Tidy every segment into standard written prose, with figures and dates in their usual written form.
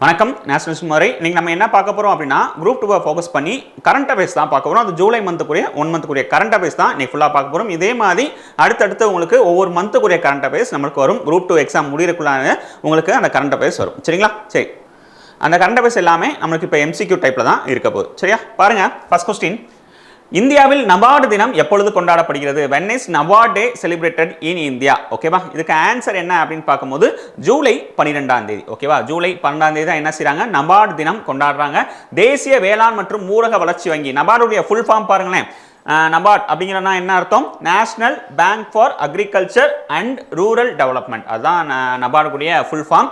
வணக்கம் நேஷனல் சுமாரி இன்னைக்கு நம்ம என்ன பார்க்க போறோம் அப்படின்னா குரூப் 2 ஃபோக்கஸ் பண்ணி கரண்ட் அஃபேர்ஸ் தான் பார்க்க போறோம். அது ஜூலை மந்த்துக்குரிய 1 மந்த்துக்குரிய கரண்ட் அஃபேர்ஸ் தான் இன்னைக்கு ஃபுல்லா பார்க்க போறோம். இதே மாதிரி அடுத்தடுத்து உங்களுக்கு ஒவ்வொரு மந்த்துக்குரிய கரண்ட் அஃபேர்ஸ் நமக்கு வரும். குரூப் 2 எக்ஸாம் முடியறதுக்குள்ளான உங்களுக்கு அந்த கரண்ட் அஃபேர்ஸ் வரும். சரிங்களா? சரி, அந்த கரண்ட் அஃபேர்ஸ் எல்லாமே நமக்கு இப்போ MCQ டைப்ல தான் இருக்க போகுது. சரியா? பாருங்க, ஃபர்ஸ்ட் கொஸ்டின், இந்தியாவில் நபார்டு தினம் எப்பொழுது கொண்டாடப்படுகிறது? when is NABARD day celebrated in India? ஓகேவா? இதுக்கு ஆன்சர் என்ன அப்படின்னு பார்க்கும்போது ஜூலை 12ஆம் தேதி. ஓகேவா? ஜூலை 12ஆம் தேதி தான் என்ன செய்றாங்க? நபார்டு தினம் கொண்டாடுறாங்க. தேசிய வேளாண் மற்றும் ஊரக வளர்ச்சி வங்கி, நபார்டுடைய ஃபுல் ஃபார்ம் பாருங்களேன். நபார்ட் அப்படிங்கிறனா என்ன அர்த்தம்? National bank for agriculture and rural development. அதுதான் நபார்டுடைய ஃபுல் ஃபார்ம்.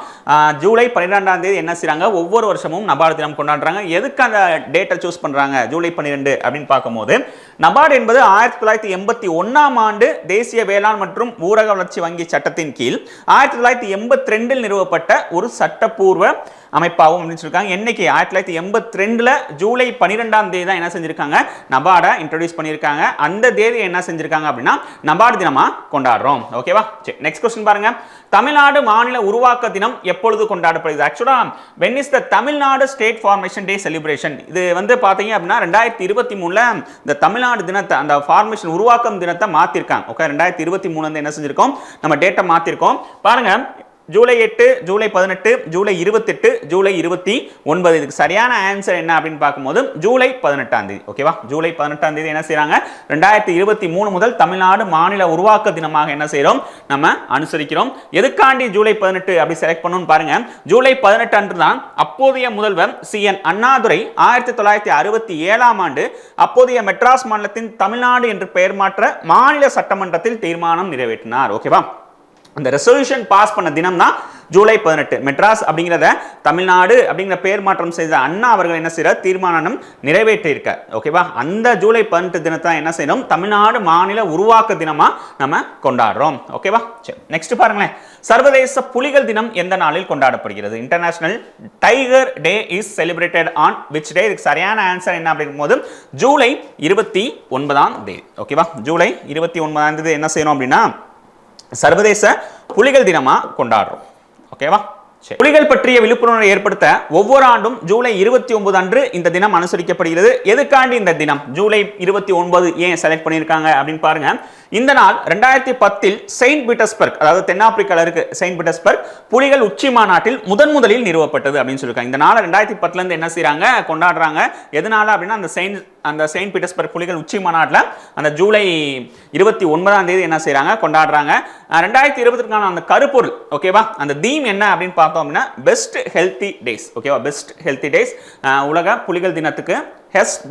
ஜூலை 12ஆம் தேதி என்ன செய்றாங்க? ஒவ்வொரு வருஷமும் நபார்டு தினம் கொண்டாடுறாங்க. எதுக்கு அந்த டேட்டை சூஸ் பண்றாங்க ஜூலை 12 அப்படின்னு பார்க்கும்போது, நபார்டு என்பது 1981ஆம் ஆண்டு தேசிய வேளாண் மற்றும் ஊரக வளர்ச்சி வங்கி சட்டத்தின் கீழ் 1982 நிறுவப்பட்ட ஒரு சட்டப்பூர்வ அமைப்பாகும் அப்படின்னு சொல்லிருக்காங்க. என்னைக்கு? 1982 ஜூலை 12ஆம் தேதி தான் என்ன செஞ்சிருக்காங்க? நபார்டை இன்ட்ரோடியூஸ் பண்ணியிருக்காங்க. அந்த தேதி என்ன செஞ்சிருக்காங்க அப்படின்னா நபார்டு தினமா கொண்டாடுறோம். ஓகேவா? சரி, நெக்ஸ்ட் கொஸ்டின் பாருங்க. தமிழ்நாடு மாநில உருவாக்க தினம் எப்பொழுது கொண்டாடப்படுது? ஆக்சுவலா when is the Tamil Nadu state formation day celebration? இது வந்து பாத்தீங்க அப்படின்னா 2023ல இந்த தமிழ்நாடு தினத்தை, அந்த ஃபார்மேஷன் உருவாக்கம் தினத்தை மாத்திருக்காங்க. ஓகே, 2023 வந்து என்ன செஞ்சிருக்கோம்? நம்ம டேட்டை மாத்திருக்கோம். பாருங்க, ஜூலை 8, ஜூலை 18, ஜூலை 28, ஜூலை 29. இதுக்கு சரியான ஆன்சர் என்ன அப்படின்னு பார்க்கும்போது ஜூலை 18ஆம் தேதி. ஓகேவா? ஜூலை 18ஆம் தேதி என்ன செய்றாங்க? 2023 முதல் தமிழ்நாடு மாநில உருவாக்க தினமாக என்ன செய்றோம்? நம்ம அனுசரிக்கிறோம். எதுக்காண்டி ஜூலை 18 அப்படி செலக்ட் பண்ணணும்னு பாருங்க. ஜூலை 18 அன்று தான் அப்போதைய முதல்வர் CN அண்ணாதுரை 1967ஆம் ஆண்டு அப்போதைய மெட்ராஸ் மாநிலத்தின் தமிழ்நாடு என்று பெயர் மாற்ற மாநில சட்டமன்றத்தில் தீர்மானம் நிறைவேற்றினார். ஓகேவா? அந்த ரெசல்யூஷன் பாஸ் பண்ண தினம் தான் ஜூலை 18. மெட்ராஸ் அப்படிங்கிறத தமிழ்நாடு அப்படிங்கிற பெயர் மாற்றம் செய்த அண்ணா அவர்கள் என்ன செய்யறார்? தீர்மானம் நிறைவேற்றி இருக்கார். ஓகேவா? அந்த ஜூலை 18 தினத்தை என்ன செய்யணும்? தமிழ்நாடு மாநில உருவாக்க தினமா நம்ம கொண்டாடுறோம். ஓகேவா? சரி, நெக்ஸ்ட் பாருங்களேன். சர்வதேச புலிகள் தினம் எந்த நாளில் கொண்டாடப்படுகிறது? International tiger day is celebrated on which டே? இதுக்கு சரியான ஆன்சர் என்ன அப்படிங்கும்போது ஜூலை 29ஆம் தேதி. ஓகேவா? ஜூலை 29ஆம் தேதி என்ன செய்யணும் அப்படின்னா சர்வதேச புலிகள் தினமா கொண்டாடுறோம். ஓகேவா? புலிகள் பற்றிய விழிப்புணர்வை ஏற்படுத்த ஒவ்வொரு ஆண்டும் ஜூலை 29 அன்று இந்த தினம் அனுசரிக்கப்படுகிறது. எதுக்காண்டி இந்த தினம் ஜூலை 29 ஏன் செலக்ட் பண்ணியிருக்காங்க அப்படின்னு பாருங்க. இந்த நாள் 2010 செயின்ட் பீட்டர்ஸ்பர்க், அதாவது தென்னாப்பிரிக்கால இருக்கு செயின்ட் பீட்டர்ஸ்பர்க் புலிகள் உச்சி மாநாட்டில் முதலில் நிறுவப்பட்டது அப்படின்னு சொல்லியிருக்காங்க. இந்த நாள் 2010 இருந்து என்ன செய்றாங்க? கொண்டாடுறாங்க. எதனால அப்படின்னா அந்த செயின்ட் பீட்டர்ஸ்பர்க் புலிகள் உச்சி மாநாட்டில் அந்த ஜூலை 29ஆம் தேதி என்ன செய்றாங்க? கொண்டாடுறாங்க. 2020க்கான அந்த கருப்பொருள், ஓகேவா, அந்த தீம் என்ன அப்படின்னு பார்த்தோம் அப்படின்னா பெஸ்ட் ஹெல்த்தி டேஸ். ஓகேவா? பெஸ்ட் ஹெல்த்தி டேஸ், உலக புலிகள் தினத்துக்கு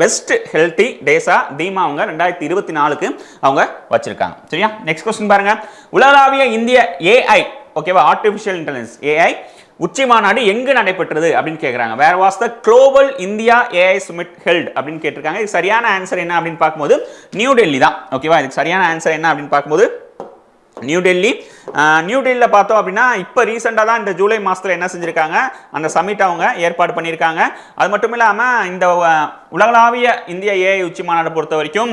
பெஸ்ட் ஹெல்த்தி டேஸா தீமா அவங்க 2024க்கு அவங்க வச்சிருக்காங்க. சரியா? நெக்ஸ்ட் கொஸ்டின் பாருங்க. உலகளாவிய இந்திய AI, ஓகேவா, ஆர்டிஃபிஷியல் இன்டெலிஜென்ஸ் AI உச்சி மாநாடு எங்கு நடைபெற்றது அப்படின்னு கேட்குறாங்க. Where was the global India AI summit held அப்படின்னு கேட்டிருக்காங்க. இது சரியான ஆன்சர் என்ன அப்படின்னு பார்க்கும்போது நியூ டெல்லி தான். ஓகேவா? இதுக்கு சரியான ஆன்சர் என்ன அப்படின்னு பார்க்கும்போது நியூ டெல்லி. நியூ டெல்லியில் பார்த்தோம் அப்படின்னா இப்போ ரீசெண்டாக தான் இந்த ஜூலை மாதத்தில் என்ன செஞ்சுருக்காங்க? அந்த சமிட் அவங்க ஏற்பாடு பண்ணியிருக்காங்க. அது மட்டும் இல்லாமல் இந்த உலகளாவிய இந்திய AI உச்சி மாநாடு பொறுத்த வரைக்கும்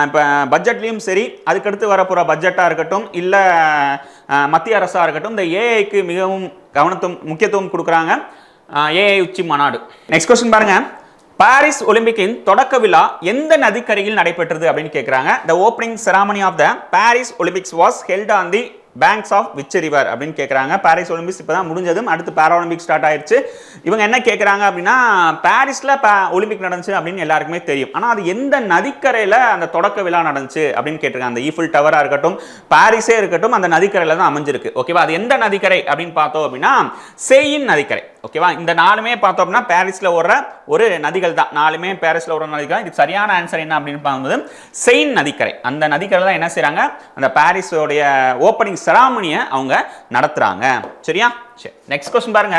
இப்போ பட்ஜெட்லேயும் சரி, அதுக்கடுத்து வரப்போகிற பட்ஜெட்டாக இருக்கட்டும், இல்லை மத்திய அரசாக இருக்கட்டும், இந்த AIக்கு மிகவும் முக்கியத்துவம் கொடுக்குறாங்க. AI உச்சி மாநாடு. நெக்ஸ்ட் கொஸ்டின் பாருங்க. பாரிஸ் ஒலிம்பிக்கின் தொடக்க விழா எந்த நதிக்கரையில் நடைபெற்றது அப்படின்னு கேட்குறாங்க. The opening ceremony of the Paris Olympics was held on the banks of which river அப்படின்னு கேட்குறாங்க. பாரிஸ் ஒலிம்பிக்ஸ் இப்போ தான் முடிஞ்சதும் அடுத்து பாராலிம்பிக் ஸ்டார்ட் ஆயிடுச்சு. இவங்க என்ன கேட்குறாங்க அப்படின்னா பாரிஸில் ஒலிம்பிக் நடந்துச்சு அப்படின்னு எல்லாருக்குமே தெரியும். ஆனால் அது எந்த நதிக்கரையில் அந்த தொடக்க விழா நடந்துச்சு அப்படின்னு கேட்டிருக்காங்க. அந்த ஈஃபில் டவராக இருக்கட்டும், பாரிஸே இருக்கட்டும், அந்த நதிக்கரையில் தான் அமைஞ்சிருக்கு. ஓகேவா? அது எந்த நதிக்கரை அப்படின்னு பார்த்தோம் அப்படின்னா செயின் நதிக்கரை. ஓகேவா? இந்த நாலுமே பார்த்தோம் அப்படின்னா பாரிஸில் ஓடுற ஒரு நதிகள் தான். நாலுமே பாரிஸில் ஓடுற நதிகள். இதுக்கு சரியான ஆன்சர் என்ன அப்படின்னு பார்க்கும்போது செயின் நதிக்கரை. அந்த நதிக்கரை தான் என்ன செய்கிறாங்க? அந்த பாரிஸோடைய ஓப்பனிங் செராமனியை அவங்க நடத்துறாங்க. சரியா? சரி, நெக்ஸ்ட் கொஸ்டின் பாருங்க.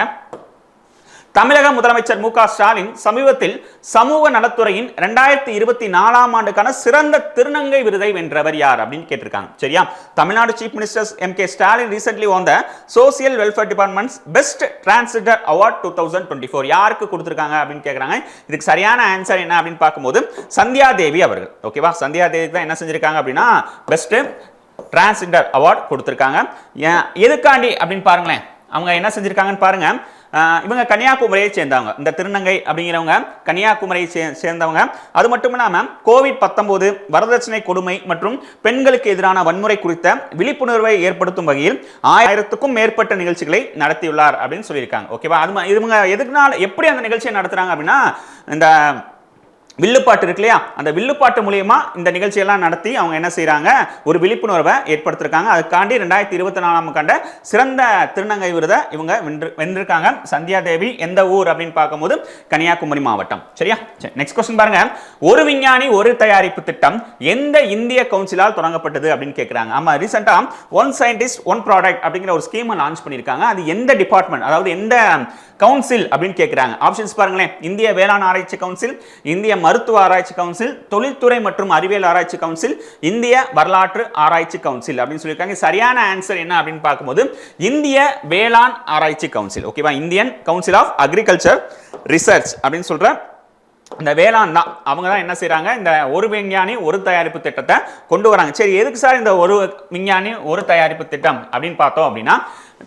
தமிழக முதலமைச்சர் MK ஸ்டாலின் சமீபத்தில் சமூக நலத்துறையின் 2024ஆம் ஆண்டுக்கான சிறந்த திருநங்கை விருதை வென்றவர் யார் அப்படின்னு கேட்டிருக்காங்க. சரியா? Tamil Nadu chief minister MK Stalin recently won the Social Welfare Department's Best Transgender Award 2024. யாருக்கு கொடுத்திருக்காங்க அப்படின்னு கேக்குறாங்க. இதுக்கு சரியான ஆன்சர் என்ன அப்படின்னு பார்க்கும்போது சந்தியா தேவி அவர்கள். ஓகேவா? சந்தியா தேவிக்கு தான் என்ன செஞ்சிருக்காங்க அப்படின்னா பெஸ்ட் டிரான்ஸ்ஜெண்டர் அவார்ட் கொடுத்திருக்காங்க. எதுக்காண்டி அப்படின்னு பாருங்களேன். அவங்க என்ன செஞ்சிருக்காங்கன்னு பாருங்க. இவங்க கன்னியாகுமரியை சேர்ந்தவங்க. இந்த திருநங்கை அப்படிங்கிறவங்க கன்னியாகுமரியை சேர்ந்தவங்க. அது மட்டும் இல்லாமல் கோவிட்-19 வரதட்சணை கொடுமை மற்றும் பெண்களுக்கு எதிரான வன்முறை குறித்த விழிப்புணர்வை ஏற்படுத்தும் வகையில் 1000க்கும் மேற்பட்ட நிகழ்ச்சிகளை நடத்தியுள்ளார் அப்படின்னு சொல்லியிருக்காங்க. ஓகேவா? அது இவங்க எதுக்குனால எப்படி அந்த நிகழ்ச்சியை நடத்துறாங்க அப்படின்னா, இந்த வில்லுப்பாட்டு இருக்கு இல்லையா, அந்த வில்லுப்பாட்டு மூலியமா இந்த நிகழ்ச்சியெல்லாம் நடத்தி அவங்க என்ன செய்யறாங்க, ஒரு விழிப்புணர்வை ஏற்படுத்திருக்காங்க. அதுக்காண்டி 2024 கண்ட சிறந்த திருநங்கை விருதை இவங்க வென்றிருக்காங்க. சந்தியா தேவி எந்த ஊர் அப்படின்னு பார்க்கும்போது கன்னியாகுமரி மாவட்டம். சரியா? நெக்ஸ்ட் क्वेश्चन பாருங்க. ஒரு விஞ்ஞானி ஒரு தயாரிப்பு திட்டம் எந்த இந்திய கவுன்சிலால் தொடங்கப்பட்டது அப்படின்னு கேட்கறாங்க. ஆமா, ரீசெண்டா ஒன் சயின்டிஸ்ட் ஒன் ப்ராடக்ட் அப்படிங்கிற ஒரு ஸ்கீமை லான்ச் பண்ணிருக்காங்க. அது எந்த டிபார்ட்மெண்ட், அதாவது எந்த கவுன்சில் அப்படின்னு கேட்கறாங்க. ஆப்ஷன்ஸ் பாருங்களேன். இந்திய வேளாண் ஆராய்ச்சி கவுன்சில், இந்திய மருத்துவ ஆராய்ச்சி கவுன்சில், தொழில்துறை மற்றும் அறிவியல் ஆராய்ச்சி கவுன்சில், இந்திய வரலாற்று ஆராய்ச்சி கவுன்சில் அப்படின்னு சொல்லியிருக்காங்க. சரியான ஆன்சர் என்ன அப்படின்னு பார்க்கும்போது இந்திய வேளாண் ஆராய்ச்சி கவுன்சில். ஓகேவா? Indian council of agriculture research அப்படின்னு சொல்ற இந்த வேளாண் தான். அவங்க தான் என்ன செய்யறாங்க, இந்த ஒரு விஞ்ஞானி ஒரு தயாரிப்பு திட்டத்தை கொண்டு வராங்க. சரி, எதுக்கு சார் இந்த ஒரு விஞ்ஞானி ஒரு தயாரிப்பு திட்டம் அப்படின்னு பார்த்தோம் அப்படின்னா,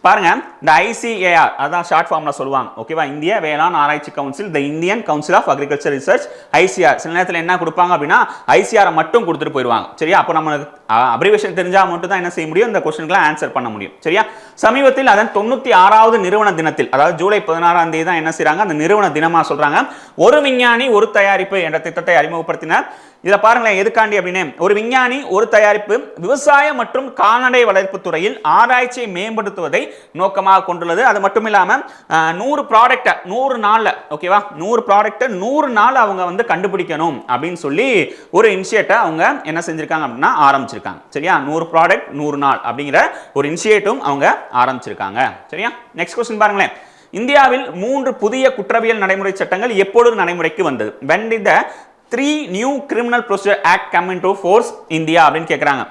பாருங்க, இந்த ICAR அதான் ஷார்ட் ஃபார்ம்ல சொல்லுவாங்க. ஓகேவா? இந்திய வேளாண் ஆராய்ச்சி council, the Indian council of agriculture research, ICAR. சில நேரத்தில் என்ன கொடுப்பாங்க அப்படின்னா ICAR மட்டும் கொடுத்துட்டு போயிடுவாங்க. சரியா? அப்போ நம்மளுக்கு அப்ரிவேஷன் தெரிஞ்சா மட்டும் தான் என்ன செய்ய முடியும், இந்த क्वेश्चनக்குலாம் ஆன்சர் பண்ண முடியும். சரியா? சமீபத்தில் அதன் 96வது நிறுவன தினத்தில், அதாவது ஜூலை 16ஆம் தேதி தான் என்ன செய்றாங்க, அந்த நிறுவன தினமா சொல்றாங்க, ஒரு விஞ்ஞானி ஒரு தயாரிப்பு என்ற திட்டத்தை அறிமுகப்படுத்தினார். இத பாருங்களேன், எதுக்காண்டி அப்படின்னு, ஒரு விஞ்ஞானி ஒரு தயாரிப்பு விவசாய மற்றும் கால்நடை வளர்ப்பு துறையில் ஆராய்ச்சியை மேம்படுத்துவதை நோக்கமாக கொண்டுள்ளது. அது மட்டும் இல்லாம 100 ப்ராடக்ட் 100 நாள்ல, ஓகேவா, 100 ப்ராடக்ட் 100 நாள் அவங்க வந்து கண்டுபிடிக்கணும் அப்படின்னு சொல்லி ஒரு இனிஷியேட்டை அவங்க என்ன செஞ்சிருக்காங்க அப்படின்னா ஆரம்பிச்சிருக்காங்க. சரியா? 100 ப்ராடக்ட் 100 நாள் அப்படிங்கிற ஒரு இனிஷியேட்டிவ் அவங்க ஆரம்பிச்சிருக்காங்க. சரியா? நெக்ஸ்ட் क्वेश्चन பாருங்களேன். இந்தியாவில் 3 புதிய குற்றவியல் நடைமுறை சட்டங்கள் எப்பொழுது நடைமுறைக்கு வந்தது? when did the 3 new criminal procedure act come into force India அப்படின்னு கேட்குறாங்க.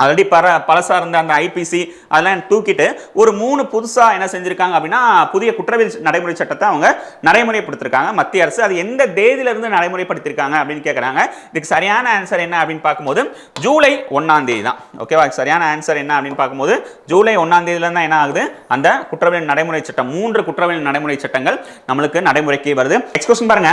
ஆல்ரெடி பழசா இருந்த அந்த IPC அதெல்லாம் தூக்கிட்டு ஒரு 3 புதுசா என்ன செஞ்சிருக்காங்க அப்படின்னா புதிய குற்றவியல் நடைமுறை சட்டத்தை அவங்க நடைமுறைப்படுத்திருக்காங்க மத்திய அரசு. அது எந்த தேதியில இருந்து நடைமுறைப்படுத்திருக்காங்க அப்படின்னு கேட்குறாங்க. இதுக்கு சரியான ஆன்சர் என்ன அப்படின்னு பார்க்கும்போது ஜூலை 1ஆம் தேதி தான். ஓகேவா? சரியான ஆன்சர் என்ன அப்படின்னு பார்க்கும்போது ஜூலை 1ஆம் தேதியில தான் என்ன ஆகுது, அந்த குற்றவியல் நடைமுறை சட்டம் 3 குற்றவியல் நடைமுறை சட்டங்கள் நம்மளுக்கு நடைமுறைக்கு வருது. நெக்ஸ்ட் क्वेश्चन பாருங்க.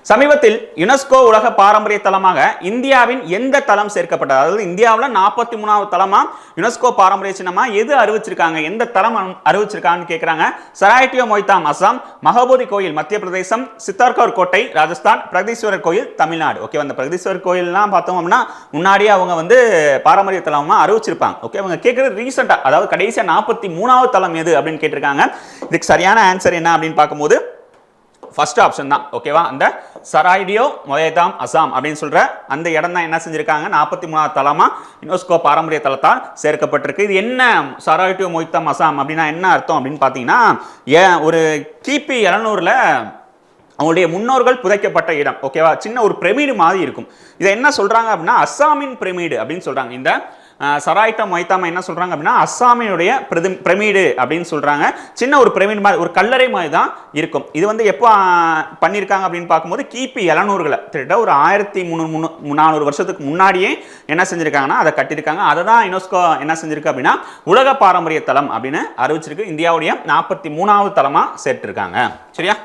சமீபத்தில் யுனெஸ்கோ உலக பாரம்பரிய தலமாக இந்தியாவின் எந்த தலம் சேர்க்கப்பட்டது? அதாவது இந்தியாவில் 43வது தலமா யுனெஸ்கோ பாரம்பரிய சின்னமா எது அறிவிச்சிருக்காங்க, எந்த தலம் அறிவிச்சிருக்காங்கன்னு கேட்குறாங்க. சராய்டியோ மொய்தாம் அசாம், மகாபோதி கோயில் மத்திய பிரதேசம், சித்தார்கர் கோட்டை ராஜஸ்தான், பிரகதீஸ்வரர் கோயில் தமிழ்நாடு. ஓகே, அந்த பிரகதீஸ்வரர் கோயில்லாம் பார்த்தோம் அப்படின்னா முன்னாடியே அவங்க வந்து பாரம்பரிய தலமா அறிவிச்சிருப்பாங்க. ஓகே, அவங்க கேட்குறது ரீசெண்டாக, அதாவது கடைசியாக 43வது தலம் எது அப்படின்னு கேட்டிருக்காங்க. இதுக்கு சரியான ஆன்சர் என்ன அப்படின்னு பார்க்கும்போது ஃபர்ஸ்ட் ஆப்ஷன் தான். ஓகேவா? அந்த சராய்டியோ மொய்தாம் அசாம் அப்படின்னு சொல்ற அந்த இடம் தான் என்ன செஞ்சிருக்காங்க, 43வது தலமா யுனெஸ்கோ பாரம்பரிய தலத்தால் சேர்க்கப்பட்டிருக்கு. இது என்ன சராய்டியோ மொய்தாம் அசாம் அப்படின்னா என்ன அர்த்தம் அப்படின்னு பார்த்தீங்கன்னா, ஒரு கிபி 700ல அவங்களுடைய முன்னோர்கள் புதைக்கப்பட்ட இடம். ஓகேவா? சின்ன ஒரு பிரமிடு மாதிரி இருக்கும். இதை என்ன சொல்றாங்க அப்படின்னா அஸ்ஸாமின் பிரமிடு அப்படின்னு சொல்றாங்க. இந்த சராய்டா மொய்தாமா என்ன சொல்றாங்க அப்படின்னா அஸ்ஸாமினுடைய பிரமிடு அப்படின்னு சொல்றாங்க. சின்ன ஒரு பிரமிடு மாதிரி, ஒரு கல்லறை மாதிரி தான் இருக்கும். இது வந்து எப்போ பண்ணியிருக்காங்க அப்படின்னு பார்க்கும்போது கிபி 700ல கிட்டத்தட்ட ஒரு 1300 வருஷத்துக்கு முன்னாடியே என்ன செஞ்சிருக்காங்கன்னா அதை கட்டியிருக்காங்க. அதை தான் யுனெஸ்கோ என்ன செஞ்சிருக்கு அப்படின்னா உலக பாரம்பரிய தலம் அப்படின்னு அறிவிச்சிருக்கு. இந்தியாவுடைய 43வது தலமா சேர்த்திருக்காங்க. சரியா?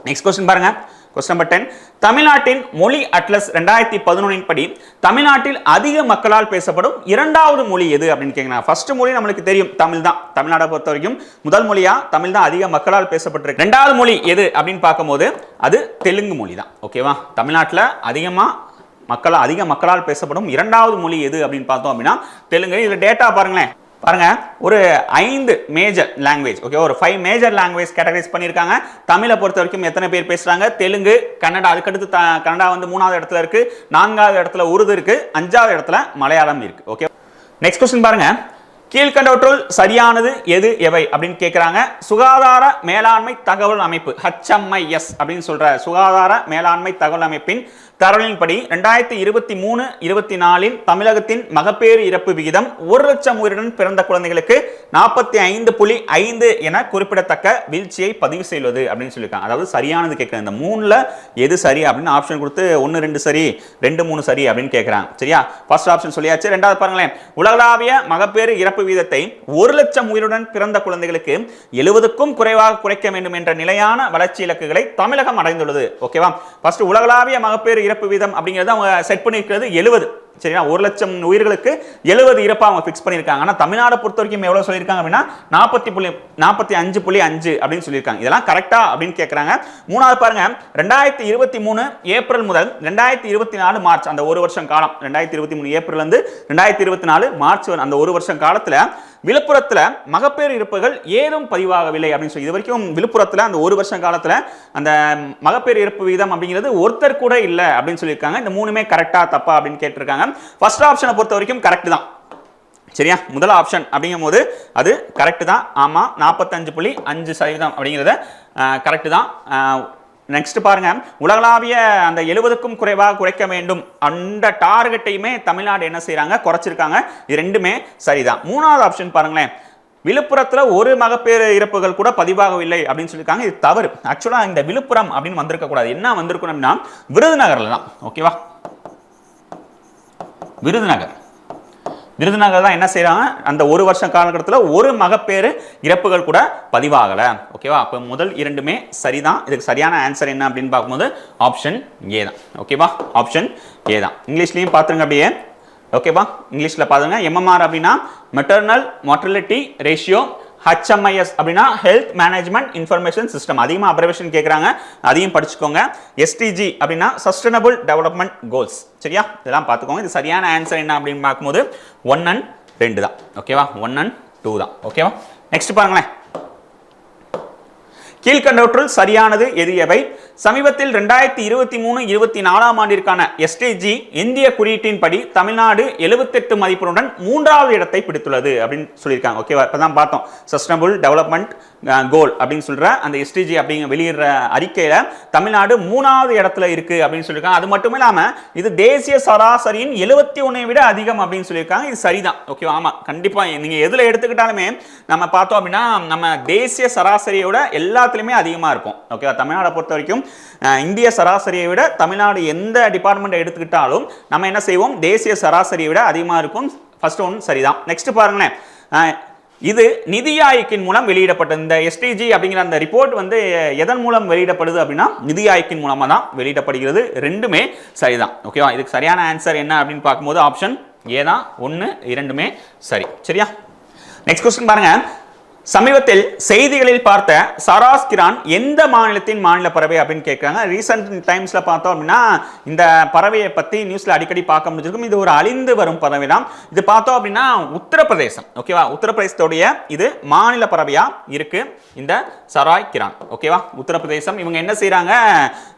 நெக்ஸ்ட் क्वेश्चन பாருங்க. Question number 10. தமிழ்நாட்டின் மொழி அட்லஸ் 2011 படி தமிழ்நாட்டில் அதிக மக்களால் பேசப்படும் 2வது மொழி எது அப்படின்னு கேட்குறாங்க. ஃபர்ஸ்ட் மொழி நம்மளுக்கு தெரியும், தமிழ் தான். தமிழ்நாட்டை பொறுத்த வரைக்கும் முதல் மொழியா தமிழ் தான் அதிக மக்களால் பேசப்பட்டிருக்கு. 2வது மொழி எது அப்படின்னு பார்க்கும்போது அது தெலுங்கு மொழி தான். ஓகேவா? தமிழ்நாட்டில் அதிக மக்களால் பேசப்படும் 2வது மொழி எது அப்படின்னு பார்த்தோம் அப்படின்னா தெலுங்கு. இதுல டேட்டா பாருங்களேன். பாருங்க, ஒரு 5 மேஜர் லாங்குவேஜ், ஓகே, ஒரு 5 மேஜர் லாங்குவேஜ் கேட்டகரைஸ் பண்ணியிருக்காங்க. தமிழை பொறுத்த வரைக்கும் எத்தனை பேர் பேசுறாங்க? தெலுங்கு, கன்னடா, அதுக்கடுத்து கன்னடா வந்து 3வது இடத்துல இருக்கு, 4வது இடத்துல உருது இருக்கு, 5வது இடத்துல மலையாளம் இருக்கு. ஓகே, நெக்ஸ்ட் क्वेश्चन பாருங்க. கீழ்கண்டவற்றுள் சரியானது எது எவை அப்படின்னு கேட்குறாங்க. சுகாதார மேலாண்மை தகவல் அமைப்பு HMIS அப்படின்னு சொல்ற சுகாதார மேலாண்மை தகவல் அமைப்பின் தரவின்படி 2023-24 தமிழகத்தின் மகப்பேறு இறப்பு விகிதம் 1 லட்சம் உயிருடன் பிறந்த குழந்தைகளுக்கு 45.5 என குறிப்பிடத்தக்க வீழ்ச்சியை பதிவு செய்வது அப்படின்னு சொல்லியிருக்காங்க. அதாவது சரியானது கேட்குறாங்க. இந்த 3ல எது சரி அப்படின்னு ஆப்ஷன் கொடுத்து 1 2 சரி 2 3 சரி அப்படின்னு கேட்குறாங்க. சரியா? ஃபர்ஸ்ட் ஆப்ஷன் சொல்லியாச்சு. ரெண்டாவது பாருங்களேன், உலகளாவிய மகப்பேறு இறப்பு வீதத்தை 1 லட்சம் உயிருடன் பிறந்த குழந்தைகளுக்கு 70க்கும் குறைவாக குறைக்க வேண்டும் என்ற நிலையான வளர்ச்சி இலக்குகளை தமிழகம் அடைந்துள்ளது. ஓகேவா? ஃபர்ஸ்ட் உலகளாவிய மகப்பேறு இறப்பு வீதம் அப்படிங்கிறது அவங்க செட் பண்ணியிருக்கிறது 70. சரியா? 1 லட்சம் உயிர்களுக்கு 70 இறப்பா அவங்க ஃபிக்ஸ் பண்ணியிருக்காங்க. ஆனால் தமிழ்நாடு பொறுத்த வரைக்கும் எவ்வளவு சொல்லியிருக்காங்க அப்படின்னா 45.5 அப்படின்னு சொல்லியிருக்காங்க. இதெல்லாம் கரெக்டா அப்படின்னு கேட்குறாங்க. மூணாவது பாருங்க, 2023 ஏப்ரல் முதல் 2024 மார்ச் அந்த ஒரு வருஷம் காலம், 2023 ஏப்ரல் இருந்து 2024 மார்ச் அந்த ஒரு வருஷம் காலத்தில் விழுப்புரத்தில் மகப்பேறு இறப்புகள் ஏதும் பதிவாகவில்லை அப்படின்னு சொல்லி இது வரைக்கும் விழுப்புரத்தில் அந்த ஒரு வருஷம் காலத்தில் அந்த மகப்பேறு இறப்பு வீதம் அப்படிங்கிறது ஒருத்தர் கூட இல்லை அப்படின்னு சொல்லியிருக்காங்க. இந்த மூணுமே கரெக்டா தப்பா அப்படின்னு கேட்டிருக்காங்க. ஃபர்ஸ்ட் ஆப்ஷனை பொறுத்த வரைக்கும் கரெக்ட் தான். சரியா? முதல் ஆப்ஷன் அப்படிங்கும் போது அது கரெக்ட் தான். ஆமா, 45.5% அப்படிங்கிறத கரெக்ட் தான். நெக்ஸ்ட் பாருங்க, உலகளாவிய அந்த 70க்கும் குறைவாக குறைக்க வேண்டும் அந்த டார்கெட்டையுமே தமிழ்நாடு என்ன செய்யறாங்க, குறைச்சிருக்காங்க. இது ரெண்டுமே சரிதான். மூணாவது ஆப்ஷன் பாருங்களேன், விழுப்புரத்தில் ஒரு மகப்பேறு இறப்புகள் கூட பதிவாகவில்லை அப்படின்னு சொல்லியிருக்காங்க. இது தவறு. ஆக்சுவலா இந்த விழுப்புரம் அப்படின்னு வந்திருக்க கூடாது. என்ன வந்திருக்கணும் அப்படின்னா விருதுநகர்ல தான். ஓகேவா? விருதுநகர் தான் என்ன செய்யறாங்க, அந்த ஒரு வருஷம் காலகட்டத்தில் ஒரு மகப்பேறு இறப்புகள் கூட பதிவாகல. ஓகேவா? அப்போ முதல் இரண்டுமே சரிதான். இதுக்கு சரியான ஆன்சர் என்ன அப்படின்னு பார்க்கும்போது ஆப்ஷன் ஏ தான். ஓகேவா? ஆப்ஷன் ஏ தான். இங்கிலீஷ்லயும் பார்த்துருங்க அப்படியே. ஓகேவா? இங்கிலீஷ்ல பாருங்க, எம்எம்ஆர் அப்படின்னா மெட்டர்னல் மார்டலிட்டி ரேஷியோ, HMIS அப்படின்னா ஹெல்த் மேனேஜ்மெண்ட் இன்ஃபர்மேஷன் சிஸ்டம். அதிகமாக அப்ரிவேஷன் கேட்குறாங்க, அதையும் படிச்சுக்கோங்க. SDG அப்படின்னா சஸ்டைனபிள் டெவலப்மெண்ட் கோல்ஸ். சரியா? இதெல்லாம் பார்த்துக்கோங்க. இது சரியான ஆன்சர் என்ன அப்படின்னு பார்க்கும்போது 1 and 2 தான். ஓகேவா? 1 and 2 தான். ஓகேவா? நெக்ஸ்ட் பாருங்களேன், கீழ்கண்டவற்றுள் சரியானது எது எவை? சமீபத்தில் 2023-24 ஆண்டிற்கான SDG இந்திய குறியீட்டின்படி தமிழ்நாடு 78 மதிப்பெண்ணுடன் 3வது இடத்தை பிடித்துள்ளது அப்படின்னு சொல்லியிருக்காங்க. ஓகேவா? இப்பதான் பார்த்தோம் சஸ்டைனபிள் டெவலப்மெண்ட் கோல் அப்படின்னு சொல்ற அந்த SDG அப்படிங்கிற வெளியிடுற அறிக்கையில தமிழ்நாடு 3வது இடத்துல இருக்கு அப்படின்னு சொல்லியிருக்காங்க. அது மட்டும் இல்லாம இது தேசிய சராசரியின் 71 விட அதிகம் அப்படின்னு சொல்லியிருக்காங்க. இது சரிதான். ஓகேவா? ஆமா, கண்டிப்பா நீங்க எதுல எடுத்துக்கிட்டாலுமே நம்ம பார்த்தோம் அப்படின்னா நம்ம தேசிய சராசரியோட எல்லாத்துலயுமே அதிகமா இருக்கும். ஓகேவா? தமிழ்நாடை பொறுத்த வரைக்கும் இந்திய சராசரியை விட தமிழ்நாடு எந்த டிபார்ட்மெண்ட் எடுத்துக்கிட்டாலும் நம்ம என்ன செய்வோம், தேசிய சராசரியை விட அதிகமா இருக்கும். ஃபர்ஸ்ட் ஒன் சரிதான். நெக்ஸ்ட் பாருங்களேன், இது நிதி ஆயோக்கின் மூலம் வெளியிடப்பட்ட இந்த SDG அப்படிங்கிற அந்த ரிப்போர்ட் வந்து எதன் மூலம் வெளியிடப்படுது அப்படின்னா நிதி ஆயோக்கின் மூலமா தான் வெளியிடப்படுகிறது. ரெண்டுமே சரிதான். ஓகேவா? இதுக்கு சரியான ஆன்சர் என்ன அப்படின்னு பார்க்கும்போது ஆப்ஷன் ஏ தான். 1 2மே சரி. சரியா? நெக்ஸ்ட் क्वेश्चन பாருங்க, சமீபத்தில் செய்திகளில் பார்த்த சராஸ் கிரான் எந்த மாநிலத்தின் மாநில பறவை அப்படின்னு கேட்குறாங்க. ரீசெண்ட் டைம்ஸ்ல பார்த்தோம் அப்படின்னா இந்த பறவையை பத்தி நியூஸ்ல அடிக்கடி பார்க்க முடிஞ்சிருக்கும். இது ஒரு அழிந்து வரும் பறவை தான். இது பார்த்தோம் அப்படின்னா உத்தரப்பிரதேசம். ஓகேவா? உத்தரப்பிரதேசத்துடைய இது மாநில பறவையா இருக்கு இந்த சராய் கிரான். ஓகேவா? உத்தரப்பிரதேசம் இவங்க என்ன செய்யறாங்க,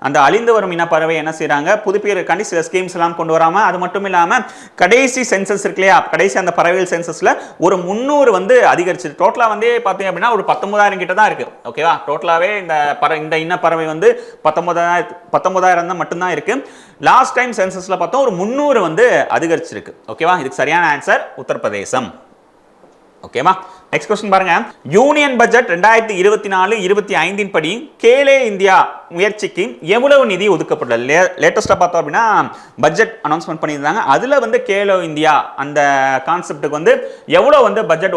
அந்த அழிந்து வரும் இன பறவை என்ன செய்யறாங்க, புதுப்பிக்கிறதுக்காண்டி சில ஸ்கீம்ஸ் எல்லாம் கொண்டு வராம, அது மட்டும் இல்லாம கடைசி சென்சஸ் இருக்கு இல்லையா, கடைசி அந்த பறவைகள் சென்சஸ்ல ஒரு 300 வந்து அதிகரிச்சு டோட்டலா வந்து பார்த்தீங்க அப்படின்னா ஒரு 19,000 கிட்ட தான் இருக்கு. ஓகேவா? டோட்டலாவே இந்த இன்ன பறவை வந்து 19,000 தான் மட்டும்தான் இருக்கு. லாஸ்ட் டைம் சென்சஸ்ல பார்த்தோம் ஒரு 300 வந்து அதிகரிச்சிருக்கு. ஓகேவா? இதுக்கு சரியான ஆன்சர் உத்தரப்பிரதேசம். ஓகேவா? நெக்ஸ்ட் क्वेश्चन பாருங்க, யூனியன் பட்ஜெட் 2024-25 படி கேலே இந்தியா முயற்சிக்கு எவ்வளவு நிதி ஒதுக்கப்பட்டுள்ளது? லேட்டஸ்டா பார்த்தோம் அப்படின்னா பட்ஜெட் அனௌன்ஸ்மெண்ட் பண்ணியிருந்தாங்க. அதுல வந்து கேலோ இந்தியா அந்த கான்செப்டுக்கு வந்து எவ்வளவு வந்து பட்ஜெட்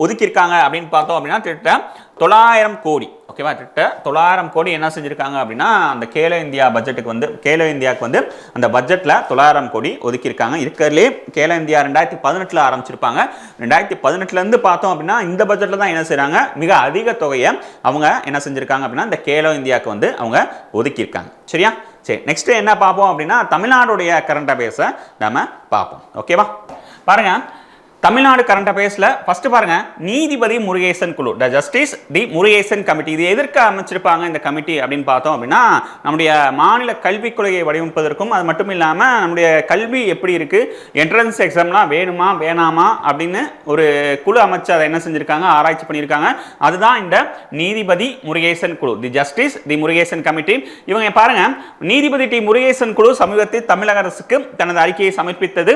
ஒதுக்கியிருக்காங்க அப்படின்னு பார்த்தோம் அப்படின்னா கிட்டத்தட்ட 900 கோடி. ஓகேவா? கிட்ட 900 கோடி என்ன செஞ்சிருக்காங்க அப்படின்னா அந்த கேலோ இந்தியா பட்ஜெட்டுக்கு வந்து கேலோ இந்தியாவுக்கு வந்து அந்த பட்ஜெட்ல 900 கோடி ஒதுக்கியிருக்காங்க. இருக்கிறதுலே கேலோ இந்தியா 2018 ஆரம்பிச்சிருப்பாங்க. 2018 இருந்து பார்த்தோம் அப்படின்னா இந்த பட்ஜெட்ல தான் என்ன செய்றாங்க, மிக அதிக தொகையை அவங்க என்ன செஞ்சிருக்காங்க அப்படின்னா இந்த கேலோ இந்தியாவுக்கு வந்து அவங்க ஒதுக்கியிருக்காங்க. சரியா? சரி, நெக்ஸ்ட் என்ன பார்ப்போம் அப்படின்னா தமிழ்நாடுடைய கரண்ட் அஃபேர்ஸை நம்ம பார்ப்போம். ஓகேவா? பாருங்க, தமிழ்நாடு கரண்ட் அஃபேர்ஸ்ல ஃபர்ஸ்ட் பாருங்க, நீதிபதி முருகேசன் குழு, த ஜஸ்டிஸ் தி முருகேசன் கமிட்டி. இது எதற்கு அமைச்சிருப்பாங்க இந்த கமிட்டி அப்படின்னு பார்த்தோம் அப்படின்னா, நம்முடைய மாநில கல்விக் கொள்கையை வடிவமைப்பதற்கும், அது மட்டும் இல்லாம நம்முடைய கல்வி எப்படி இருக்கு, என்ட்ரன்ஸ் எக்ஸாம்லாம் வேணுமா வேணாமா அப்படின்னு ஒரு குழு அமைச்சு அதை என்ன செஞ்சிருக்காங்க, ஆராய்ச்சி பண்ணியிருக்காங்க. அதுதான் இந்த நீதிபதி முருகேசன் குழு, தி ஜஸ்டிஸ் தி முருகேசன் கமிட்டி. இவங்க பாருங்க, நீதிபதி டி முருகேசன் குழு சமீபத்தில் தமிழக அரசுக்கு தனது அறிக்கையை சமர்ப்பித்தது.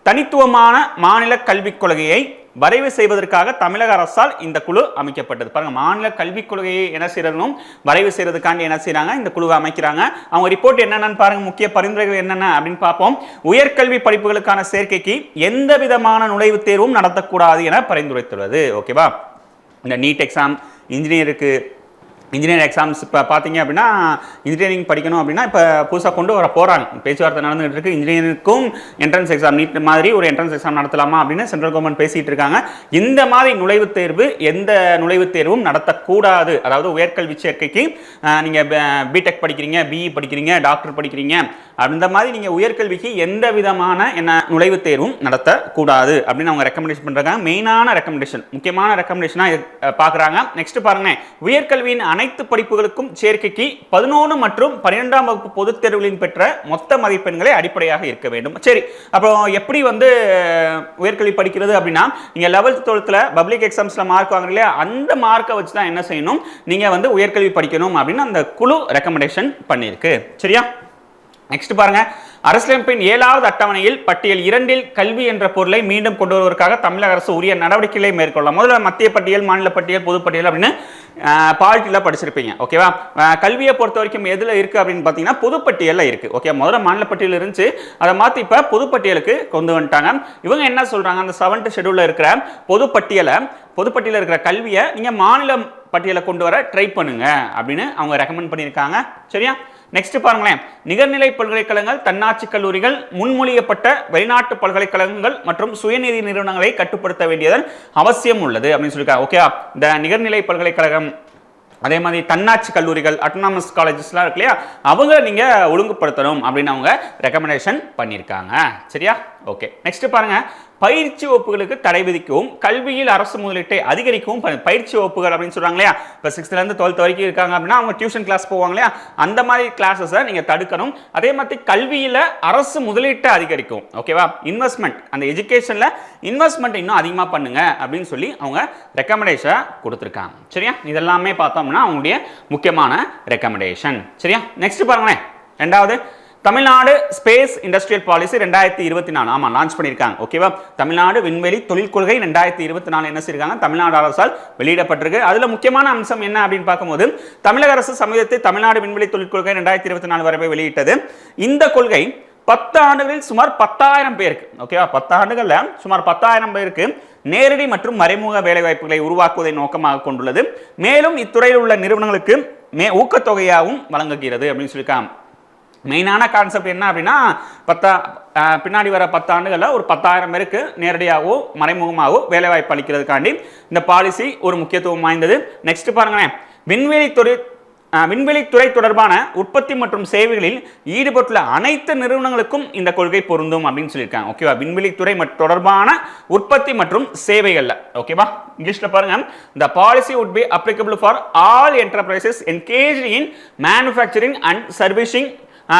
தனித்துவமான மாநில கல்விக் கொள்கையை வரைவு செய்வதற்காக தமிழக அரசால் இந்த குழு அமைக்கப்பட்டது. பாருங்க, மாநில கல்விக் கொள்கையை என்ன செய்யணும், வரைவு செய்யறதுக்காண்டி என்ன செய்யறாங்க, இந்த குழுவை அமைக்கிறாங்க. அவங்க ரிப்போர்ட் என்னென்னு பாருங்க, முக்கிய பரிந்துரைகள் என்னென்ன அப்படின்னு பார்ப்போம். உயர்கல்வி படிப்புகளுக்கான சேர்க்கைக்கு எந்த விதமான நுழைவுத் தேர்வும் நடத்தக்கூடாது என பரிந்துரைத்துள்ளது. ஓகேவா, இந்த நீட் எக்ஸாம், இன்ஜினியரிங் எக்ஸாம்ஸ் இப்போ பார்த்தீங்க அப்படின்னா, இன்ஜினியரிங் படிக்கணும் அப்படின்னா இப்போ புதுசாக கொண்டு வர போகிறாங்க, பேச்சுவார்த்தை நடந்துகிட்டு இருக்கு. இன்ஜினியரிங்க்கும் என்ட்ரன்ஸ் எக்ஸாம், நீட் மாதிரி ஒரு என்ட்ரன்ஸ் எக்ஸாம் நடத்தலாமா அப்படின்னு சென்ட்ரல் கவர்மெண்ட் பேசிகிட்டு இருக்காங்க. இந்த மாதிரி நுழைவுத் தேர்வு, எந்த நுழைவுத் தேர்வும் நடத்தக்கூடாது. அதாவது உயர்கல்வி சேர்க்கைக்கு நீங்கள் பிடெக் படிக்கிறீங்க, பிஇ படிக்கிறீங்க, டாக்டர் படிக்கிறீங்க, அந்த மாதிரி நீங்கள் உயர்கல்விக்கு எந்த விதமான என்ன நுழைவுத் தேர்வும் நடத்தக்கூடாது அப்படின்னு அவங்க ரெக்கமெண்டேஷன் பண்ணுறாங்க. மெயினான ரெக்கமெண்டேஷன், முக்கியமான ரெக்கமெண்டேஷனாக பார்க்குறாங்க. நெக்ஸ்ட் பாருங்க, உயர்கல்வியின் அனைத்து படிப்புகளுக்கும் சேர்க்கைக்கு 11 மற்றும் 12ஆம் வகுப்பு பொதுத் தேர்வுகளில் பெற்ற மொத்த மதிப்பெண்களை அடிப்படையாக இருக்க வேண்டும். சரி, அப்புறம் எப்படி வந்து உயர்கல்வி படிக்கிறது அப்படின்னா, நீங்க 11th 12th பப்ளிக் எக்ஸாம்ஸ்ல மார்க் வாங்குறீங்க இல்லையா, அந்த மார்க்கை வச்சு தான் என்ன செய்யணும், நீங்க வந்து உயர்கல்வி படிக்கணும் அப்படின்னு அந்த குழு ரெக்கமெண்டேஷன் பண்ணியிருக்கு. சரியா, நெக்ஸ்ட் பாருங்க, அரசியலமைப்பின் 7வது அட்டவணையில் பட்டியல் 2இல் கல்வி என்ற பொருளை மீண்டும் கொண்டு வருவதற்காக தமிழக அரசு உரிய நடவடிக்கைகளை மேற்கொள்ளலாம். முதல்ல மத்திய பட்டியல், மாநில பட்டியல், பொது பட்டியல் அப்படின்னு பாலிட்டியில் படிச்சிருப்பீங்க. ஓகேவா, கல்வியை பொறுத்த வரைக்கும் எதில் இருக்குது அப்படின்னு பார்த்தீங்கன்னா பொதுப்பட்டியலில் இருக்குது. ஓகே, முதல்ல மாநில பட்டியல் இருந்துச்சு, அதை மாற்றி இப்போ பொதுப்பட்டியலுக்கு கொண்டு வந்துட்டாங்க. இவங்க என்ன சொல்கிறாங்க, அந்த 7th ஷெட்யூலில் இருக்கிற பொதுப்பட்டியலில் இருக்கிற கல்வியை நீங்கள் மாநில பட்டியலை கொண்டு வர ட்ரை பண்ணுங்க அப்படின்னு அவங்க ரெக்கமெண்ட் பண்ணியிருக்காங்க. சரியா, நெக்ஸ்ட் பாருங்களேன், நிகர்நிலை பல்கலைக்கழகங்கள், தன்னாட்சி கல்லூரிகள், முன்மொழியப்பட்ட வெளிநாட்டு பல்கலைக்கழகங்கள் மற்றும் சுயநிதி நிறுவனங்களை கட்டுப்படுத்த வேண்டியதன் அவசியம் உள்ளது அப்படின்னு சொல்லியிருக்காங்க. ஓகே, இந்த நிகர்நிலை பல்கலைக்கழகம், அதே மாதிரி தன்னாட்சி கல்லூரிகள், அட்டானமஸ் காலேஜஸ்லாம் இருக்கு இல்லையா, அவங்க நீங்க ஒழுங்குபடுத்தணும் அப்படின்னு அவங்க ரெக்கமெண்டேஷன் பண்ணியிருக்காங்க. சரியா, ஓகே. நெக்ஸ்ட் பாருங்க, பயிற்சி வகுப்புகளுக்கு தடை விதிக்கவும் கல்வியில் அரசு முதலீட்டை அதிகரிக்கவும். பயிற்சி வகுப்புகள் அப்படின்னு சொல்றாங்க இல்லையா, இப்போ 6th இருந்து 12th வரைக்கும் இருக்காங்க அப்படின்னா அவங்க டியூஷன் கிளாஸ் போவாங்க இல்லையா, அந்த மாதிரி கிளாஸஸை நீங்கள் தடுக்கணும். அதே மாதிரி கல்வியில் அரசு முதலீட்டை அதிகரிக்கும். ஓகேவா, இன்வெஸ்ட்மெண்ட், அந்த எஜுகேஷனில் இன்வெஸ்ட்மெண்ட் இன்னும் அதிகமாக பண்ணுங்க அப்படின்னு சொல்லி அவங்க ரெக்கமெண்டேஷன் கொடுத்துருக்காங்க. சரியா, இதெல்லாமே பார்த்தோம்னா அவங்களுடைய முக்கியமான ரெக்கமெண்டேஷன். சரியா, நெக்ஸ்ட் பாருங்களேன், 2வது தமிழ்நாடு ஸ்பேஸ் இண்டஸ்ட்ரியல் பாலிசி 2024. ஆமா, லான்ச் பண்ணியிருக்காங்க. ஓகேவா, தமிழ்நாடு விண்வெளி தொழில் கொள்கை 2024 என்ன செய்யிருக்காங்க, தமிழ்நாடு அரசால் வெளியிடப்பட்டிருக்கு. அதுல முக்கியமான அம்சம் என்ன அப்படின்னு பார்க்கும்போது, தமிழக அரசு சமீபத்தில் தமிழ்நாடு விண்வெளி தொழில் கொள்கை 2024 வரை வெளியிட்டது. இந்த கொள்கை 10 ஆண்டுகளில் சுமார் 10,000 பேருக்கு, ஓகேவா, 10 ஆண்டுகள்ல சுமார் 10,000 பேருக்கு நேரடி மற்றும் மறைமுக வேலைவாய்ப்புகளை உருவாக்குவதை நோக்கமாக கொண்டுள்ளது. மேலும் இத்துறையில் உள்ள நிறுவனங்களுக்கு ஊக்கத்தொகையாகவும் வழங்குகிறது அப்படின்னு சொல்லியிருக்காங்க. மெயினான கான்செப்ட் என்ன அப்படின்னா, பின்னாடி வர 10 ஆண்டுகளில் ஒரு 10,000 பேருக்கு நேரடியாகவோ மறைமுகமாகவோ வேலைவாய்ப்பு அளிக்கிறதுக்காண்டி இந்த பாலிசி ஒரு முக்கியத்துவம் வாய்ந்தது. நெக்ஸ்ட் பாருங்களேன், விண்வெளித்துறை தொடர்பான உற்பத்தி மற்றும் சேவைகளில் ஈடுபட்டுள்ள அனைத்து நிறுவனங்களுக்கும் இந்த கொள்கை பொருந்தும் அப்படின்னு சொல்லியிருக்காங்க. ஓகேவா, விண்வெளித்துறை தொடர்பான உற்பத்தி மற்றும் சேவைகள்ல. ஓகேவா, இங்கிலீஷ்ல பாருங்க, the policy would be applicable for all enterprises engaged in manufacturing and servicing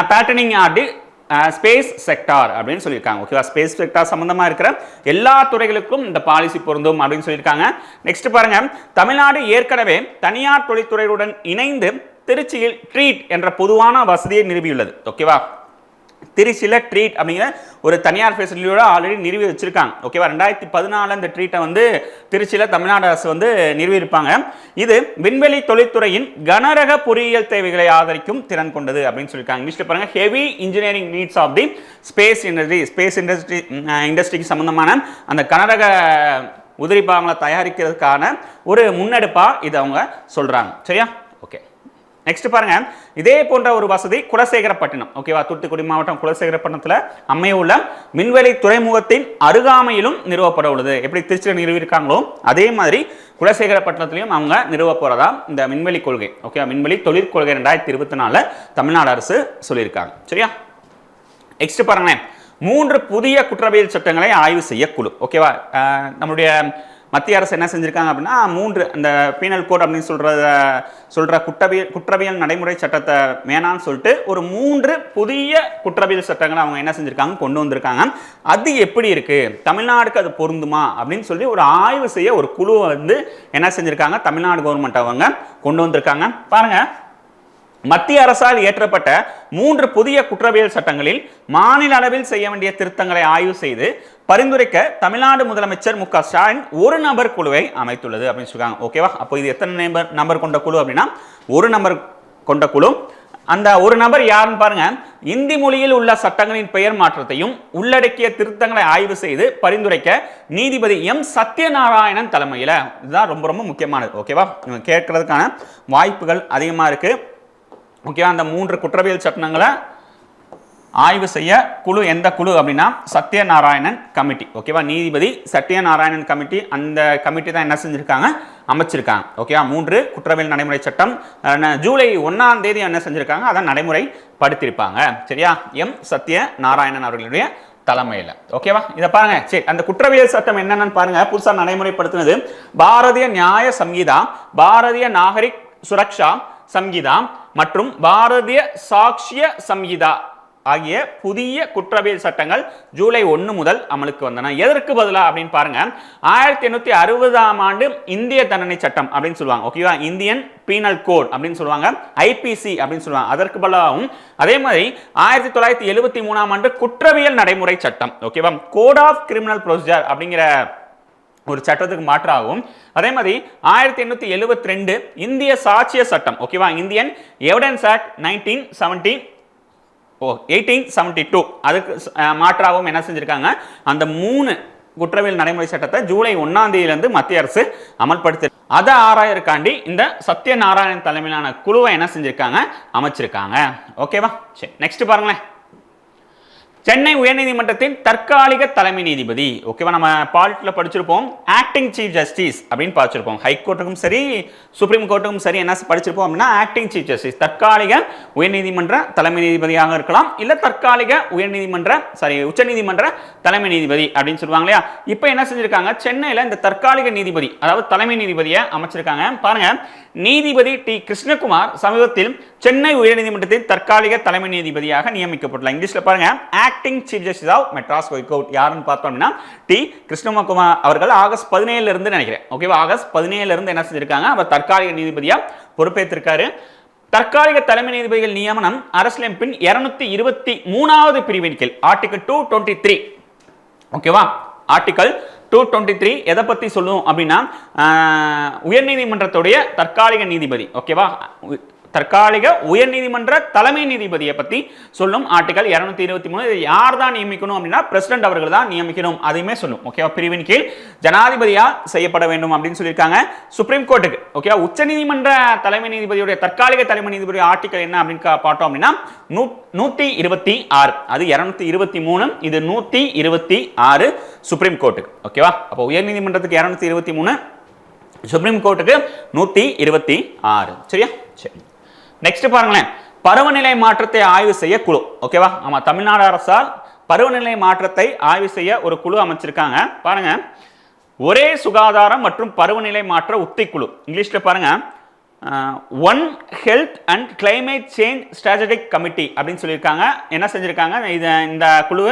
patterning or the space sector அப்படின்னு சொல்லியிருக்காங்க. ஓகேவா, ஸ்பேஸ் செக்டார் சம்பந்தமா இருக்கிற எல்லா துறைகளுக்கும் இந்த பாலிசி பொருந்தும் அப்படின்னு சொல்லியிருக்காங்க. நெக்ஸ்ட் பாருங்க, தமிழ்நாடு ஏற்கனவே தனியார் தொழில்துறையுடன் இணைந்து திருச்சியில் ட்ரீட் என்ற பொதுவான வசதியை நிறுவியுள்ளது. ஓகேவா, திருச்சியில் ட்ரீட் அப்படிங்கிற ஒரு தனியார் ஃபெசிலிட்டியோட ஆல்ரெடி நிறுவி வச்சிருக்காங்க. ஓகேவா, 2014 இந்த ட்ரீட்டை வந்து திருச்சியில் தமிழ்நாடு அரசு வந்து நிறுவியிருப்பாங்க. இது விண்வெளி தொழில்துறையின் கனரக பொறியியல் தேவைகளை ஆதரிக்கும் திறன் கொண்டது அப்படின்னு சொல்லியிருக்காங்க. இங்கிலீஷ்ல பாருங்க, heavy engineering needs of the space இண்டஸ்ட்ரிக்கு சம்பந்தமான அந்த கனரக உதிரி பாகங்களை தயாரிக்கிறதுக்கான ஒரு முன்னெடுப்பா இது அவங்க சொல்றாங்க. சரியா, ஓகே. நெக்ஸ்ட் பாருங்க, இதே போன்ற ஒரு வசதி குலசேகரப்பட்டினம், ஓகேவா, தூத்துக்குடி மாவட்டம் குலசேகரப்பட்டினத்தில் அமைய உள்ள விண்வெளி துறைமுகத்தின் அருகாமையிலும் நிறுவப்பட உள்ளது. எப்படி திருச்சியில் நிறுவியிருக்காங்களோ அதே மாதிரி குலசேகரப்பட்டினத்திலையும் அவங்க நிறுவ போறதா இந்த விண்வெளி கொள்கை. ஓகே, விண்வெளி தொழிற்கொள்கை 2024 தமிழ்நாடு அரசு சொல்லியிருக்காங்க. சரியா, நெக்ஸ்ட் பாருங்களேன், 3 புதிய குற்றவியல் சட்டங்களை ஆய்வு செய்ய குழு. ஓகேவா, நம்மளுடைய மத்திய அரசு என்ன செஞ்சிருக்காங்க அப்படின்னா 3 அந்த பீனல் கோட் அப்படின்னு சொல்ற குற்றவியல் நடைமுறை சட்டத்தை வேணான்னு சொல்லிட்டு ஒரு 3 புதிய குற்றவியல் சட்டங்களை அவங்க என்ன செஞ்சிருக்காங்க, கொண்டு வந்திருக்காங்க. அது எப்படி இருக்கு, தமிழ்நாடுக்கு அது பொருந்துமா அப்படின்னு சொல்லி ஒரு ஆய்வு செய்ய ஒரு குழு வந்து என்ன செஞ்சிருக்காங்க, தமிழ்நாடு கவர்மெண்ட் அவங்க கொண்டு வந்திருக்காங்க. பாருங்க, மத்திய அரசால் இயற்றப்பட்ட 3 புதிய குற்றவியல் சட்டங்களில் மாநில அளவில் செய்ய வேண்டிய திருத்தங்களை ஆய்வு செய்து பரிந்துரைக்க தமிழ்நாடு முதலமைச்சர் மு க ஸ்டாலின் ஒரு நபர் குழுவை அமைத்துள்ளது அப்படின்னு சொல்றாங்க. ஓகேவா, அப்போ இது எத்தனை நபர் கொண்ட குழு அப்படின்னா ஒரு நபர் கொண்ட குழு. அந்த ஒரு நபர் யாருன்னு பாருங்க, இந்தி மொழியில் உள்ள சட்டங்களின் பெயர் மாற்றத்தையும் உள்ளடக்கிய திருத்தங்களை ஆய்வு செய்து பரிந்துரைக்க நீதிபதி எம் சத்யநாராயணன் தலைமையில். இதுதான் ரொம்ப ரொம்ப முக்கியமானது. ஓகேவா, கேட்கறதுக்கான வாய்ப்புகள் அதிகமாக இருக்கு. ஓகேவா, அந்த 3 குற்றவியல் சட்டங்களை ஆய்வு செய்ய குழு எந்த குழு அப்படின்னா சத்யநாராயணன் கமிட்டி. ஓகேவா, நீதிபதி சத்யநாராயணன் கமிட்டி, அந்த கமிட்டி தான் என்ன செஞ்சிருக்காங்க, அமைச்சிருக்காங்க. ஓகேவா, 3 குற்றவியல் நடைமுறை சட்டம் ஜூலை 1ஆம் தேதி என்ன செஞ்சிருக்காங்க, அதை நடைமுறைப்படுத்தியிருப்பாங்க. சரியா, எம் சத்யநாராயணன் அவர்களுடைய தலைமையில். ஓகேவா, இதை பாருங்க. சரி, அந்த குற்றவியல் சட்டம் என்னன்னு பாருங்க. புதுசாக நடைமுறைப்படுத்தினது பாரதிய நியாய சம்ஹிதா, பாரதிய நாகரிக் சுரக்ஷா சம்ஹிதா மற்றும் பாரதிய சாக்ஷ்ய சம்ஹிதா ஆகிய புதிய குற்றவியல் சட்டங்கள் ஜூலை 1 முதல் அமலுக்கு வந்தன. எதற்கு பதிலாக அப்படின்னு பாருங்க, 1860ஆம் ஆண்டு இந்திய தண்டனை சட்டம் அப்படின்னு சொல்லுவாங்க. ஓகேவா, இந்தியன் பீனல் கோட் அப்படின்னு சொல்லுவாங்க, ஐபிசி அப்படின்னு சொல்லுவாங்க. அதற்கு பதிலாகவும் அதே மாதிரி 1973ஆம் ஆண்டு குற்றவியல் நடைமுறை சட்டம், ஓகேவா, கோட் ஆஃப் கிரிமினல் ப்ரொசீஜர் அப்படிங்கிற ஒரு சட்டத்துக்கு மாற்றாகும். அதே மாதிரி 1872 இந்திய சாட்சிய சட்டம், ஓகேவா, இந்தியன் எவிடன்ஸ் ஆக்ட் 1872 அதுக்கு மாற்றாகவும் என்ன செஞ்சிருக்காங்க, அந்த 3 குற்றவியல் நடைமுறை சட்டத்தை ஜூலை 1ஆம் தேதியிலிருந்து மத்திய அரசு அமல்படுத்தி அதை ஆராயறக்காண்டி இந்த சத்யநாராயணன் தலைமையிலான குழுவை என்ன செஞ்சிருக்காங்க, அமைச்சிருக்காங்க. ஓகேவா, சரி, நெக்ஸ்ட் பாருங்களேன். சென்னை உயர்நீதிமன்றத்தின் தற்காலிக தலைமை நீதிபதி. ஓகேவா, நம்ம பாலிட்டில படிச்சிருப்போம் ஆக்டிங் சீஃப் ஜஸ்டிஸ் அப்படின்னு படிச்சிருப்போம். ஹைகோர்ட்டுக்கும் சரி சுப்ரீம் கோர்ட்டுக்கும் சரி என்ன படிச்சிருப்போம் அப்படின்னா ஆக்டிங் சீஃப் ஜஸ்டிஸ், தற்காலிக உயர்நீதிமன்ற தலைமை நீதிபதியாக இருக்கலாம், இல்ல தற்காலிக உச்சநீதிமன்ற தலைமை நீதிபதி அப்படின்னு சொல்லுவாங்க இல்லையா. இப்போ என்ன செஞ்சிருக்காங்க, சென்னையில் இந்த தற்காலிக நீதிபதி அதாவது தலைமை நீதிபதியை அமைச்சிருக்காங்க. பாருங்க, நீதிபதி டி கிருஷ்ணகுமார் சமீபத்தில் சென்னை உயர்நீதிமன்றத்தின் தற்காலிக தலைமை நீதிபதியாக நியமிக்கப்பட்டுள்ளார். இங்கிலீஷ்ல பாருங்க, acting chief justice of Madras high court. யாருன்னு பார்த்தோம் அப்படின்னா டி கிருஷ்ணகுமார் அவர்கள் ஆகஸ்ட் 17 இருந்து நினைக்கிறேன். ஓகேவா, ஆகஸ்ட் 17 இருந்து என்ன செஞ்சிருக்காங்க, அவர் தற்காலிக நீதிபதியா பொறுப்பேற்றிருக்காரு. தற்காலிக தலைமை நீதிபதிகள் நியமனம் அரசியலமைப்பின் 223வது பிரிவின் கீழ் ஆர்டிகல் 223. ஓகேவா, ஆர்டிகல் 223 எதை பத்தி சொல்லுவோம் அப்படின்னா உயர்நீதிமன்றத்துடைய தற்காலிக நீதிபதி. ஓகேவா, தற்காலிக உயர்நீதிமன்ற தலைமை நீதிபதியை பத்தி சொல்லும் ஆர்டிகல் 223. யார் தான் நியமிக்கணும் அப்படின்னா பிரசிடென்ட் அவர்கள் தான் நியமிக்கணும், அதையுமே சொல்லும். ஓகேவா, பிரிவின் கீழ் ஜனாதிபதியா செய்யப்பட வேண்டும் அப்படின்னு சொல்லியிருக்காங்க. சுப்ரீம் கோர்ட்டுக்கு ஓகேவா, உச்சநீதிமன்ற தலைமை நீதிபதியுடைய தற்காலிக தலைமை நீதிபதி ஆர்டிகல் என்ன அப்படின்னு பார்த்தோம் அப்படின்னா 126. அது 223, இது 126 சுப்ரீம் கோர்ட்டுக்கு. ஓகேவா, அப்போ உயர்நீதிமன்றத்துக்கு 223, சுப்ரீம் கோர்ட்டுக்கு 126. சரியா, சரி, நெக்ஸ்ட் பாருங்களேன். பருவநிலை மாற்றத்தை ஆய்வு செய்ய குழு. ஓகேவா, ஆமா, தமிழ்நாடு அரசால் பருவநிலை மாற்றத்தை ஆய்வு செய்ய ஒரு குழு அமைச்சிருக்காங்க. பாருங்க, ஒரே சுகாதாரம் மற்றும் பருவநிலை மாற்ற உத்தி குழு. இங்கிலீஷ்ல பாருங்க, one health and climate change strategic committee அப்படின்னு சொல்லியிருக்காங்க. என்ன செஞ்சிருக்காங்க, இந்த குழு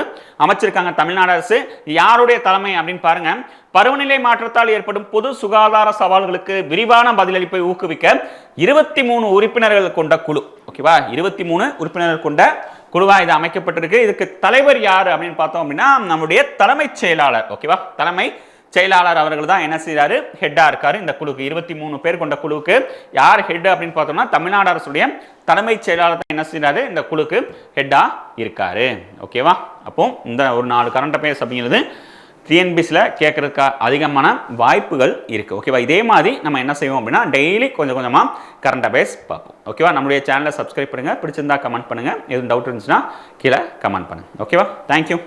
அமைச்சிருக்காங்க தமிழ்நாடு அரசு. யாருடைய தலைமை அப்படின்னு பாருங்க, பருவநிலை மாற்றத்தால் ஏற்படும் பொது சுகாதார சவால்களுக்கு விரிவான பதிலளிப்பை ஊக்குவிக்க 23 உறுப்பினர்கள் கொண்ட குழு. ஓகேவா, 23 உறுப்பினர்கள் கொண்ட குழுவா இது அமைக்கப்பட்டிருக்கு. இதுக்கு தலைவர் யாரு அப்படின்னு பார்த்தோம் அப்படின்னா நம்முடைய தலைமைச் செயலாளர். ஓகேவா, தலைமை செயலாளர் அவர்கள் தான் என்ன செய்யறாரு, ஹெட்டா இருக்காரு இந்த குழுக்கு. 23 பேர் கொண்ட குழுவுக்கு யார் ஹெட் அப்படின்னு பார்த்தோம்னா தமிழ்நாடு அரசுடைய தலைமைச் செயலாளர் தான் என்ன செய்யறாரு, இந்த குழுக்கு ஹெட்டா இருக்காரு. ஓகேவா, அப்போ இந்த ஒரு 4 கரண்ட் அஃபேர்ஸ் அப்படிங்கிறது டிஎன்பிஎஸ்சியில் கேட்கறதுக்கு அதிகமான வாய்ப்புகள் இருக்குது. ஓகேவா, இதே மாதிரி நம்ம என்ன செய்வோம் அப்படின்னா டெய்லி கொஞ்சம் கொஞ்சமாக கரண்ட் அஃபேர்ஸ் பார்ப்போம். ஓகேவா, நம்மளுடைய சேனலை சப்ஸ்கிரைப் பண்ணுங்கள், பிடிச்சிருந்தா கமெண்ட் பண்ணுங்கள், எதுவும் டவுட் இருந்துச்சுன்னா கீழே கமெண்ட் பண்ணுங்கள். ஓகேவா, தேங்க்யூ.